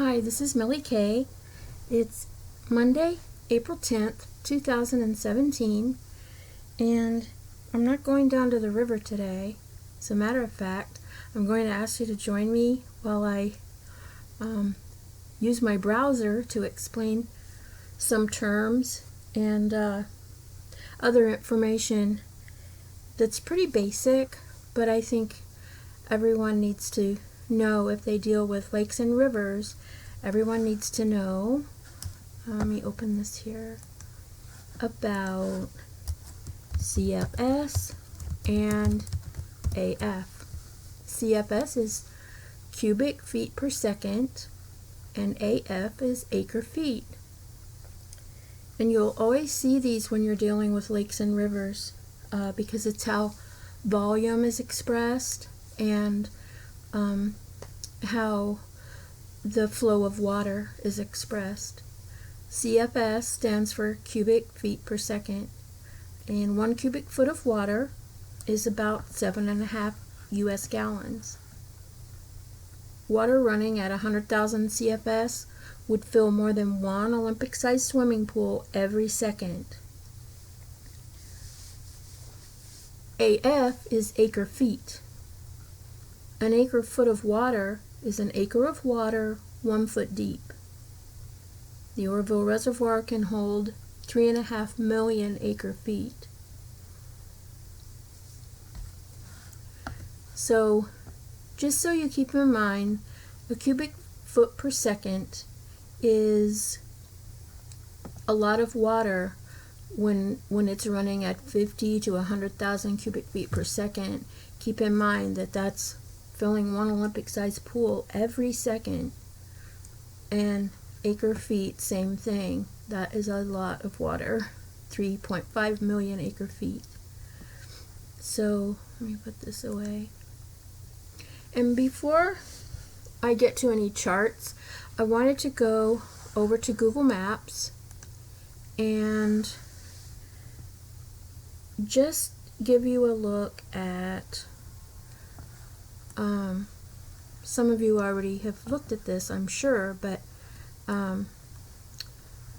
Hi, this is Millie Kay. It's Monday, April 10th, 2017, and I'm not going down to the river today. As a matter of fact, I'm going to ask you to join me while I use my browser to explain some terms and other information that's pretty basic, but I think everyone needs to know if they deal with lakes and rivers. Everyone needs to know, let me open this here, about CFS and AF. CFS is cubic feet per second and AF is acre feet. And you'll always see these when you're dealing with lakes and rivers because it's how volume is expressed and how the flow of water is expressed. CFS stands for cubic feet per second, and 1 cubic foot of water is about 7.5 US gallons. Water running at 100,000 CFS would fill more than 1 Olympic-sized swimming pool every second. AF is acre feet. An acre foot of water is an acre of water 1 foot deep. The Oroville Reservoir can hold 3.5 million acre feet. So, just so you keep in mind, a cubic foot per second is a lot of water when it's running at 50 to 100,000 cubic feet per second. Keep in mind that that's filling 1 Olympic-sized pool every second. And acre feet, same thing. That is a lot of water. 3.5 million acre feet. So, let me put this away. And before I get to any charts, I wanted to go over to Google Maps and just give you a look at some of you already have looked at this, I'm sure, but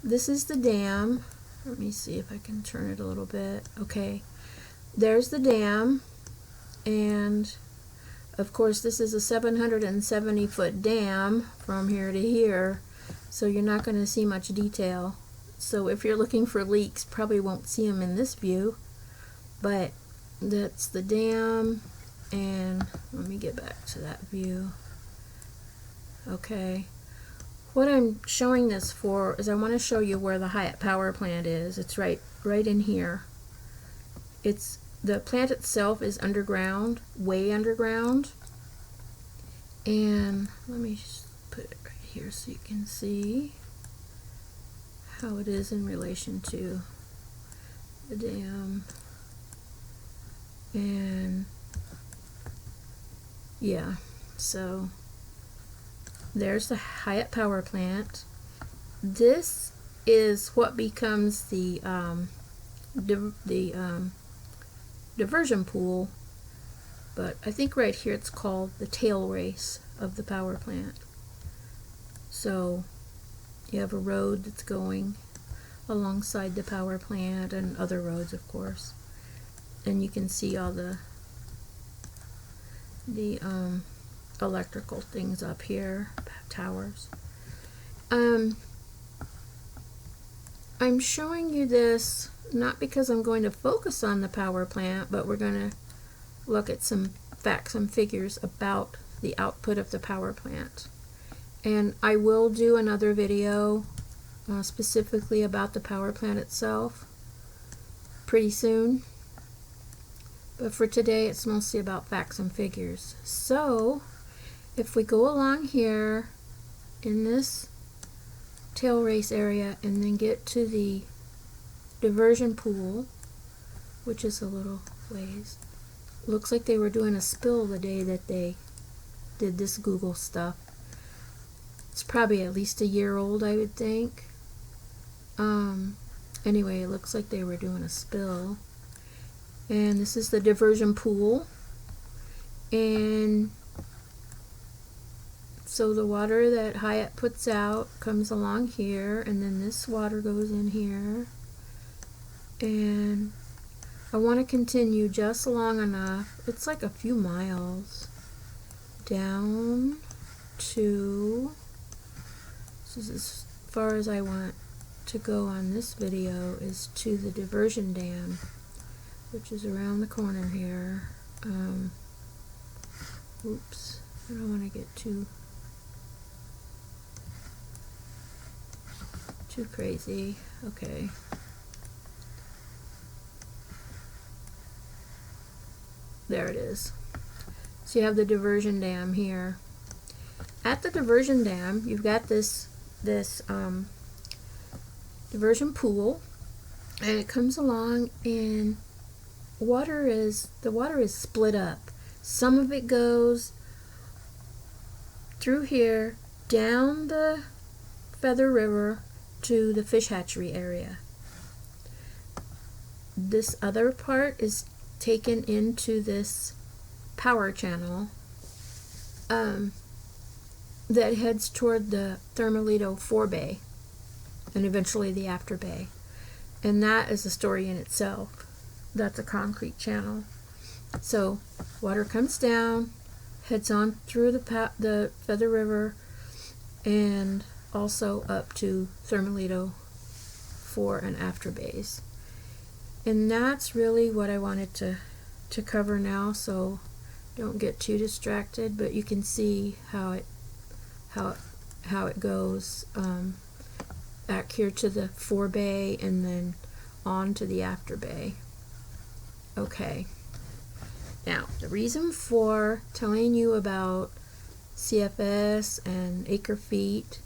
this is the dam. Let me see if I can turn it a little bit. Okay, there's the dam, and of course this is a 770 foot dam from here to here, so you're not going to see much detail. So if you're looking for leaks, probably won't see them in this view, but that's the dam. And let me get back to that view. Okay, what I'm showing this for is I want to show you where the Hyatt power plant is. It's right in here. The plant itself is underground, way underground. And let me just put it right here so you can see how it is in relation to the dam. And yeah, so there's the Hyatt power plant. This is what becomes the diversion pool, but I think right here it's called the tail race of the power plant. So you have a road that's going alongside the power plant and other roads, of course, and you can see all the electrical things up here, towers. I'm showing you this not because I'm going to focus on the power plant, but we're going to look at some facts and figures about the output of the power plant. And I will do another video specifically about the power plant itself pretty soon. But for today, it's mostly about facts and figures. So, if we go along here in this tail race area and then get to the diversion pool, which is a little ways, looks like they were doing a spill the day that they did this Google stuff. It's probably at least a year old, I would think. Anyway, it looks like they were doing a spill. And this is the diversion pool. And So the water that Hyatt puts out comes along here, and then this water goes in here. And I want to continue just long enough, it's like a few miles, down to, this is as far as I want to go on this video, is to the diversion dam, which is around the corner here. Oops, I don't want to get too crazy. Okay. There it is. So you have the diversion dam here. At the diversion dam, you've got this diversion pool, and it comes along, and the water is split up. Some of it goes through here down the Feather River to the fish hatchery area. This other part is taken into this power channel that heads toward the Thermalito forebay and eventually the afterbay. And that is a story in itself. That's a concrete channel. So water comes down, heads on through the Feather River, and also up to Thermalito fore and afterbays. And that's really what I wanted to cover now, so don't get too distracted, but you can see how it goes back here to the forebay and then on to the afterbay. Okay. Now, the reason for telling you about CFS and Acre Feet,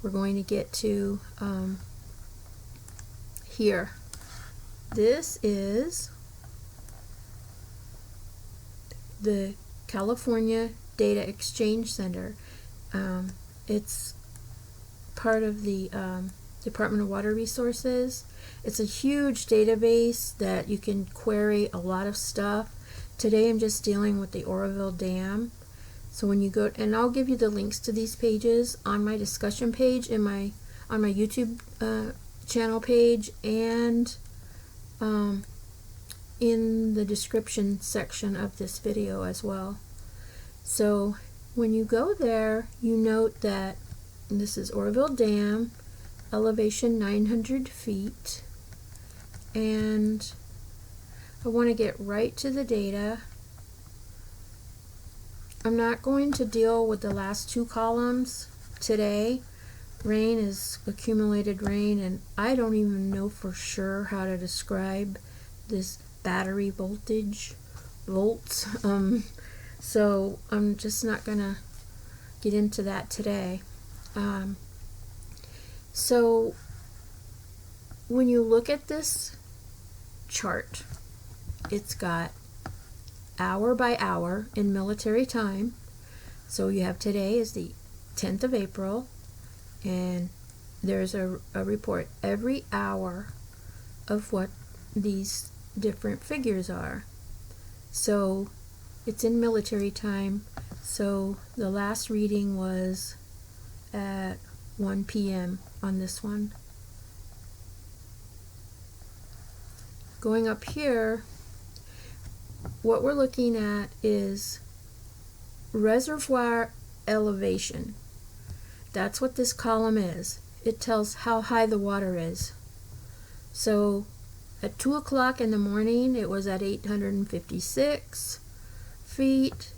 we're going to get to here. This is the California Data Exchange Center. It's part of the Department of Water Resources. It's a huge database that you can query a lot of stuff. Today I'm just dealing with the Oroville Dam. So when you go, and I'll give you the links to these pages on my discussion page on my YouTube channel page, and in the description section of this video as well. So when you go there, you note that this is Oroville Dam, elevation 900 feet, and I want to get right to the data. I'm not going to deal with the last two columns today. Rain is accumulated rain, and I don't even know for sure how to describe this battery volts. So I'm just not gonna get into that today. So when you look at this chart, it's got hour by hour in military time. So you have today is the 10th of April, and there's a report every hour of what these different figures are. So it's in military time. So the last reading was at 1 p.m. on this one. Going up here, what we're looking at is reservoir elevation. That's what this column is. It tells how high the water is. So at 2 o'clock in the morning, it was at 856 feet,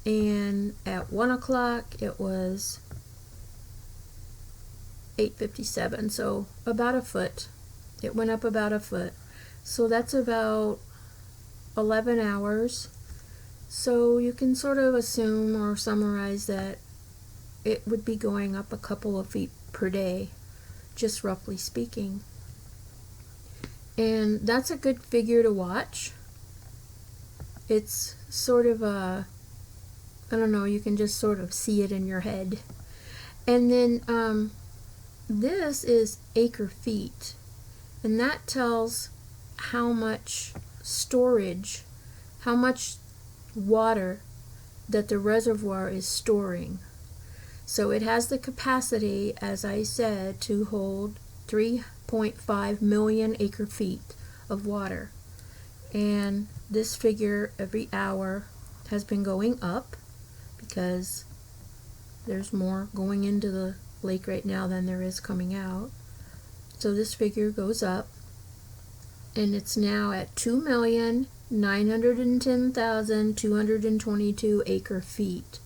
and at 1 o'clock it was 857, so about a foot. It went up about a foot. So that's about 11 hours. So you can sort of assume or summarize that it would be going up a couple of feet per day, just roughly speaking. And that's a good figure to watch. It's sort of a, I don't know, you can just sort of see it in your head. And then this is Acre Feet, and that tells how much storage, how much water that the reservoir is storing. So it has the capacity, as I said, to hold 3.5 million acre feet of water. And this figure every hour has been going up because there's more going into the lake right now than there is coming out. So this figure goes up, and it's now at 2,910,222 acre feet.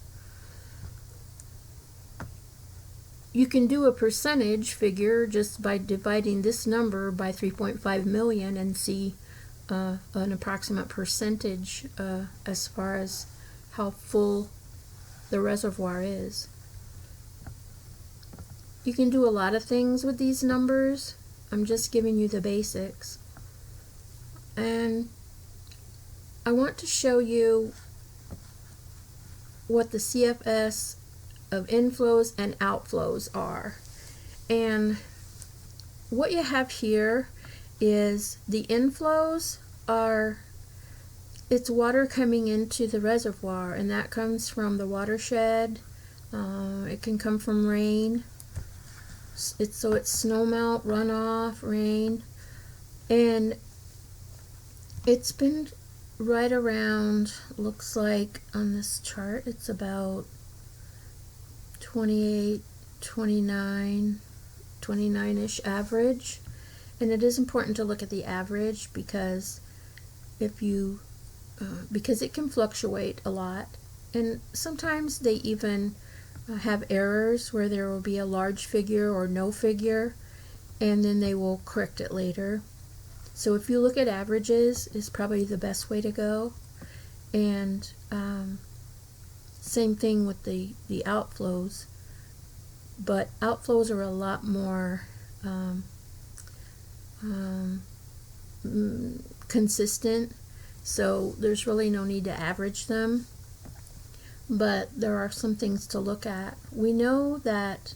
You can do a percentage figure just by dividing this number by 3.5 million and see an approximate percentage as far as how full the reservoir is. You can do a lot of things with these numbers. I'm just giving you the basics. And I want to show you what the CFS of inflows and outflows are. And what you have here is the inflows are, it's water coming into the reservoir, and that comes from the watershed. It can come from rain. It's snowmelt, runoff, rain. And it's been right around, looks like on this chart, it's about 28, 29-ish average. And it is important to look at the average because because it can fluctuate a lot. And sometimes they even have errors where there will be a large figure or no figure, and then they will correct it later. So if you look at averages, is probably the best way to go. And same thing with the outflows, but outflows are a lot more consistent, so there's really no need to average them. But there are some things to look at. We know that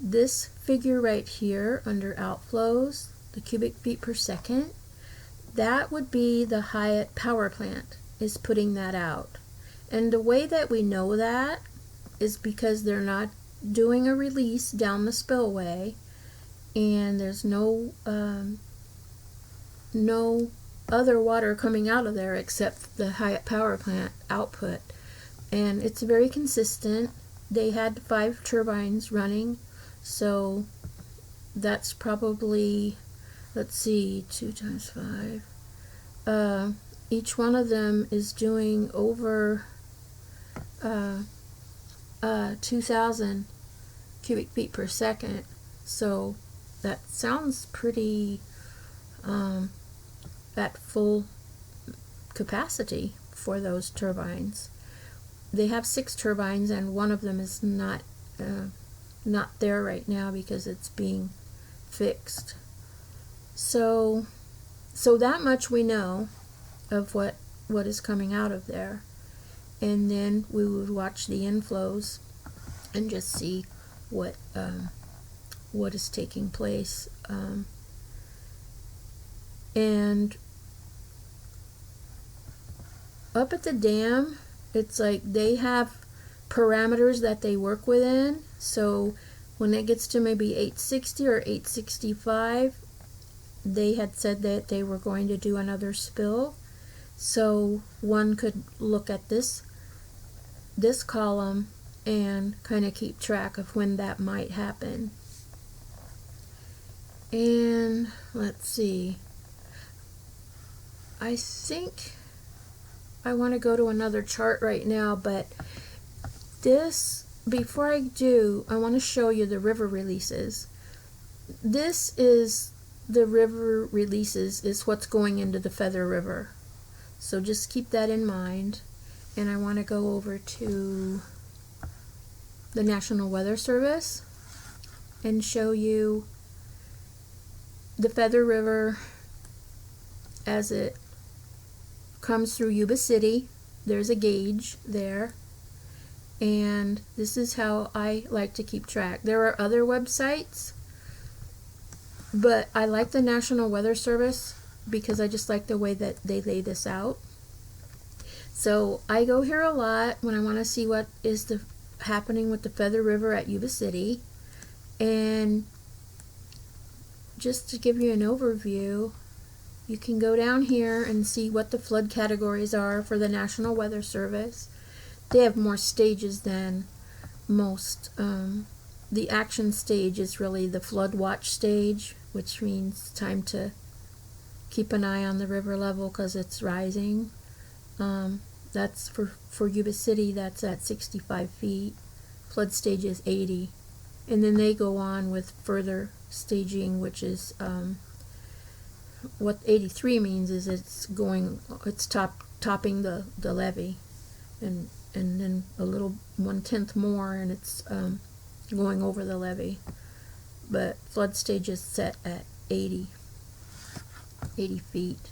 this figure right here under outflows, the cubic feet per second, that would be the Hyatt power plant is putting that out. And the way that we know that is because they're not doing a release down the spillway, and there's no other water coming out of there except the Hyatt power plant output. And it's very consistent. They had 5 turbines running, so that's probably, let's see, 2 times 5. Each one of them is doing over 2,000 cubic feet per second. So that sounds pretty at full capacity for those turbines. They have 6 turbines, and one of them is not there right now because it's being fixed. So that much we know of what is coming out of there. And then we would watch the inflows and just see what is taking place. And up at the dam, it's like they have parameters that they work within. So when it gets to maybe 860 or 865, they had said that they were going to do another spill. So one could look at this column and kind of keep track of when that might happen. And let's see, I think I want to go to another chart right now, but before I do, I want to show you the river releases. This is the river releases, is what's going into the Feather River. So just keep that in mind. And I want to go over to the National Weather Service and show you the Feather River as it comes through Yuba City. There's a gauge there, and this is how I like to keep track. There are other websites, but I like the National Weather Service because I just like the way that they lay this out. So I go here a lot when I want to see what is the happening with the Feather River at Yuba City. And just to give you an overview, you can go down here and see what the flood categories are for the National Weather Service. They have more stages than most. The action stage is really the flood watch stage, which means time to keep an eye on the river level because it's rising. That's for Yuba City, that's at 65 feet. Flood stage is 80. And then they go on with further staging, which is what 83 means is it's topping the levee, and then a little 1/10 more, and it's going over the levee. But flood stage is set at 80 feet.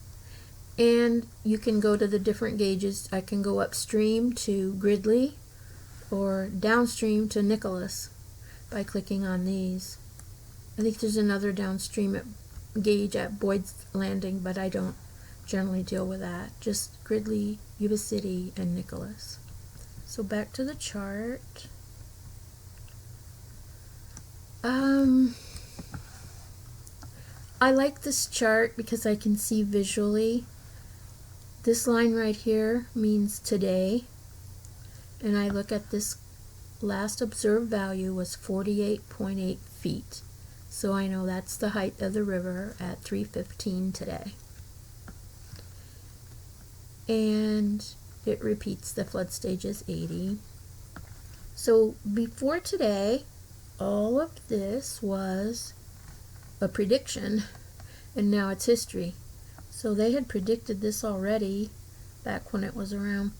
And you can go to the different gauges. I can go upstream to Gridley or downstream to Nicholas by clicking on these. I think there's another downstream gauge at Boyd's Landing, but I don't generally deal with that. Just Gridley, Yuba City, and Nicholas. So back to the chart. I like this chart because I can see visually. This line right here means today, and I look at this last observed value was 48.8 feet. So I know that's the height of the river at 3:15 today. And it repeats the flood stage is 80. So before today, all of this was a prediction, and now it's history. So they had predicted this already back when it was around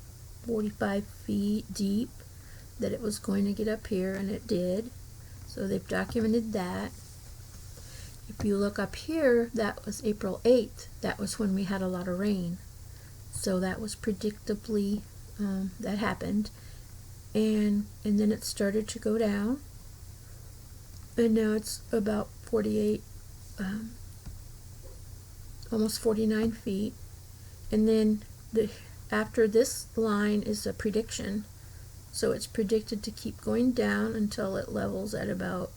45 feet deep, that it was going to get up here, and it did. So they've documented that. If you look up here, that was April 8th. That was when we had a lot of rain. So that was predictably, that happened. And then it started to go down. And now it's about 48, almost 49 feet. And then after this line is a prediction. So it's predicted to keep going down until it levels at about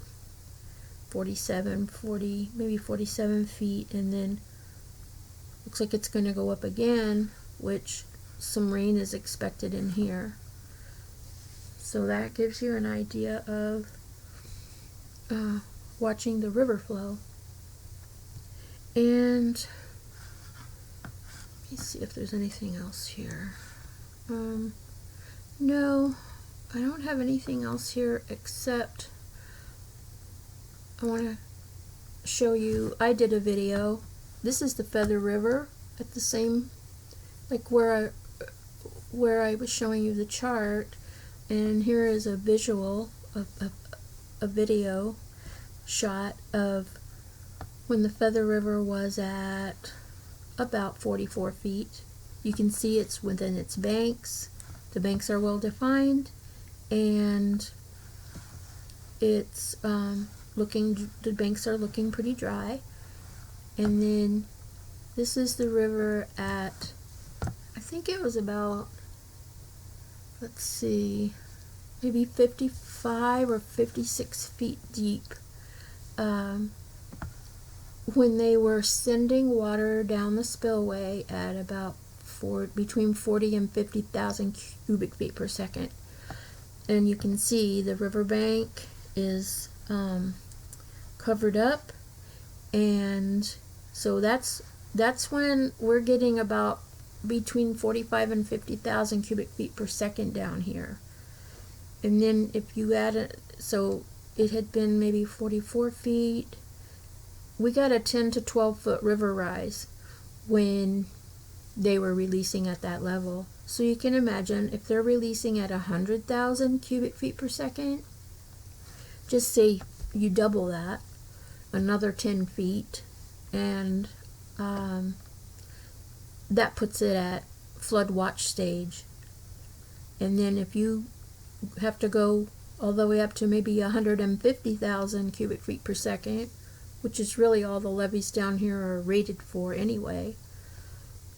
47, 40, maybe 47 feet, and then looks like it's going to go up again, which some rain is expected in here. So that gives you an idea of watching the river flow. And let me see if there's anything else here. No, I don't have anything else here except I want to show you, I did a video. This is the Feather River at the same, like where I was showing you the chart, and here is a visual of a video shot of when the Feather River was at about 44 feet. You can see it's within its banks. The banks are well defined, and it's the banks are looking pretty dry. And then this is the river at, I think it was about, let's see, maybe 55 or 56 feet deep. When they were sending water down the spillway at about between 40 and 50,000 cubic feet per second. And you can see the riverbank is covered up, and so that's when we're getting about between 45 and 50,000 cubic feet per second down here. And then if you add it, so it had been maybe 44 feet, we got a 10 to 12 foot river rise when they were releasing at that level. So you can imagine if they're releasing at 100,000 cubic feet per second, just say you double that, another 10 feet, and that puts it at flood watch stage. And then if you have to go all the way up to maybe 150,000 cubic feet per second, which is really all the levees down here are rated for anyway,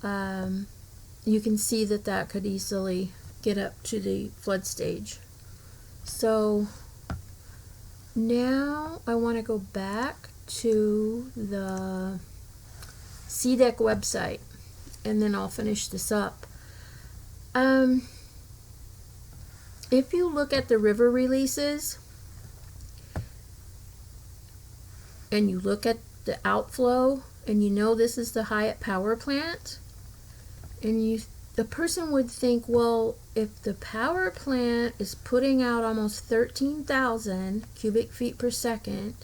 you can see that could easily get up to the flood stage. So now I want to go back to the CDEC website, and then I'll finish this up. If you look at the river releases and you look at the outflow, and you know this is the Hyatt power plant, and the person would think, well, if the power plant is putting out almost 13,000 cubic feet per second,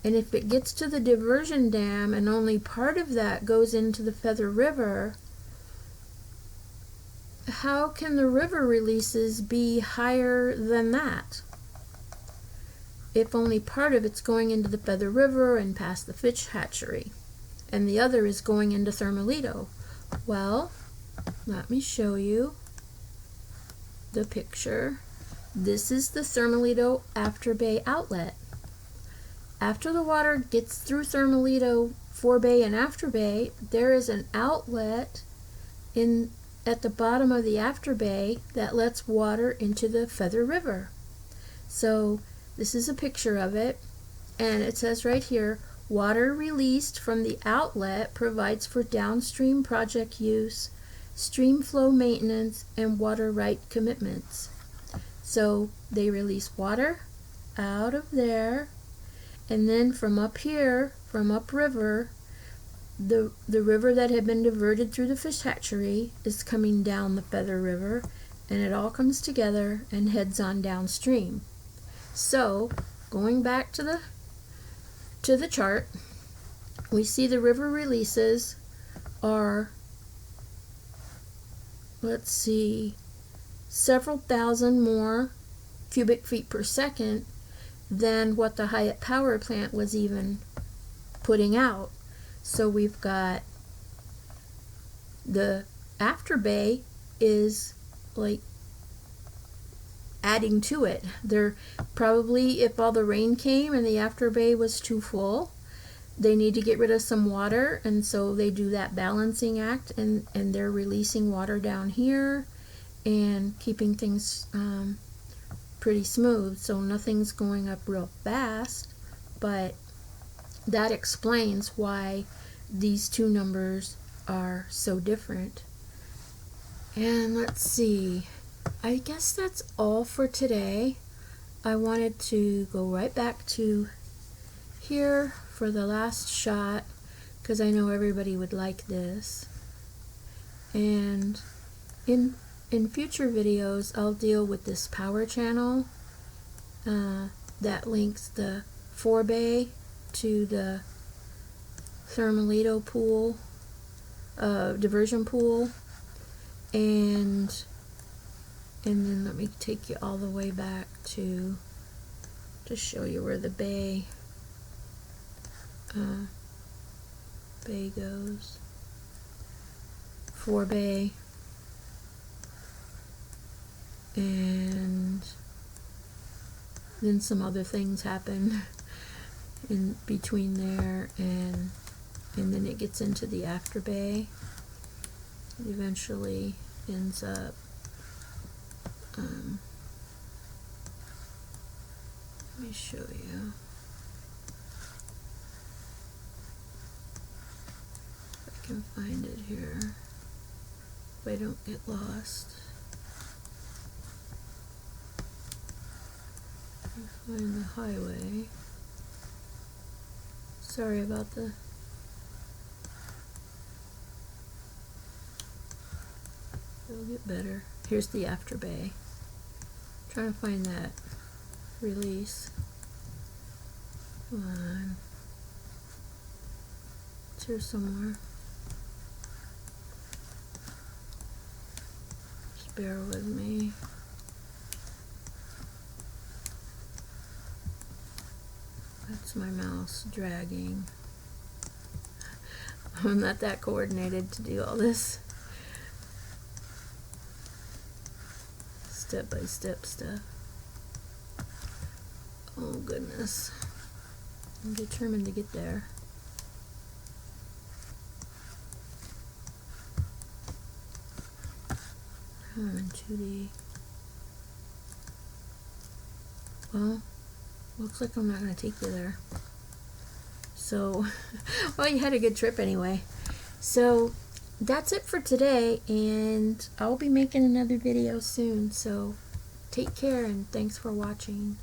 and if it gets to the diversion dam and only part of that goes into the Feather River, how can the river releases be higher than that? If only part of it's going into the Feather River and past the fish hatchery, and the other is going into Thermalito. Well, let me show you the picture. This is the Thermalito After Bay outlet. After the water gets through Thermalito Forebay and After Bay, there is an outlet at the bottom of the After Bay that lets water into the Feather River. So this is a picture of it, and it says right here, water released from the outlet provides for downstream project use, stream flow maintenance, and water right commitments. So they release water out of there, and then from up here, from upriver, the river that had been diverted through the fish hatchery is coming down the Feather River, and it all comes together and heads on downstream. So going back to the chart, we see the river releases are, let's see, several thousand more cubic feet per second than what the Hyatt power plant was even putting out. So we've got the After Bay is like adding to it. They're probably, if all the rain came and the After Bay was too full, they need to get rid of some water, and so they do that balancing act, and they're releasing water down here and keeping things pretty smooth, so nothing's going up real fast. But that explains why these two numbers are so different. And let's see, I guess that's all for today. I wanted to go right back to here for the last shot because I know everybody would like this. And in future videos, I'll deal with this power channel that links the Forebay to the Thermalito pool, diversion pool, and then let me take you all the way back to show you where the bay goes. Forebay, and then some other things happen in between there, and then it gets into the After Bay. It eventually ends up let me show you. If I can find it here, if I don't get lost. Find the highway. Sorry about the it'll get better. Here's the After Bay. Trying to find that release. Come on. It's here somewhere. Just bear with me. That's my mouse dragging. I'm not that coordinated to do all this step-by-step stuff. Oh goodness. I'm determined to get there. Come on, 2D. Well, looks like I'm not going to take you there. So, well, you had a good trip anyway. So, that's it for today, and I'll be making another video soon. So, take care, and thanks for watching.